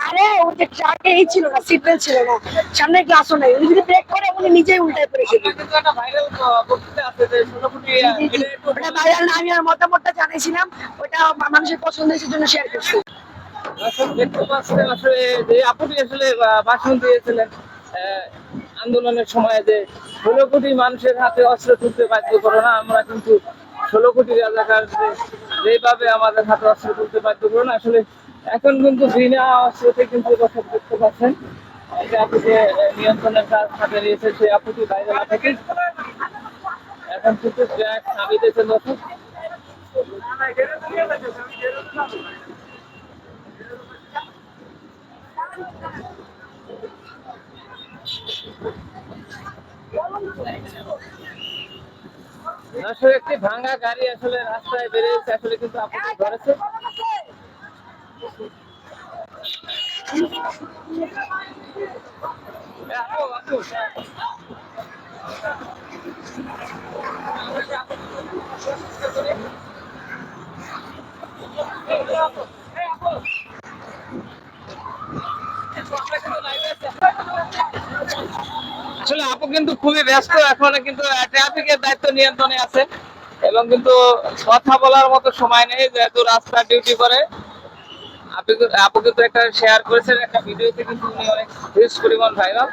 আরে ওর যে ট্রাকে এই ছিল না, সিট বেল্ট ছিল না, সামনে গ্লাসও নেই, উনি যদি ব্রেক করে উনি নিজেই উল্টায় পড়েছিল। ওটা ভাইরাল না, আমি আর মতামতটা জানিয়েছিলাম, ওটা মানুষের পছন্দ হয়েছে জন্য শেয়ার করছি। দেখতে পাচ্ছেন আসলে যে আপুটি আসলে ভাষণ দিয়েছিলেন আন্দোলনের সময় যে 16 কোটি মানুষের হাতে অস্ত্র তুলতে বাধ্য করো না, আমরা কিন্তু 16 কোটি রাজাকার যেভাবে আমাদের হাতে অস্ত্র তুলতে বাধ্য করো না। আসলে এখন কিন্তু বিনা অস্ত্রতে কিন্তু দর্শক দেখতে পাচ্ছেন যে আপু যে নিয়ন্ত্রণের কাজ হাতে নিয়েছে সে আপুটি বাইরে না থেকে এখন কিন্তু ট্র্যাক নামিয়ে দিয়েছেন দর্শক। আসলে একটি ভাঙা গাড়ি আসলে রাস্তায় বেরিয়েছে, আসলে কিন্তু আপুটি ধরেছে। আপু আপু আসলে আপু কিন্তু খুবই ব্যস্ত, এখন কিন্তু ট্রাফিকের দায়িত্ব নিয়ন্ত্রণে আছে এবং কিন্তু কথা বলার মতো সময় নেই, যেহেতু রাস্তা ডিউটি করে। আপু কিন্তু একটা শেয়ার করেছেন একটা ভিডিওতে, কিন্তু উনি অনেক হিউজ পরিমাণ ভাইরাল।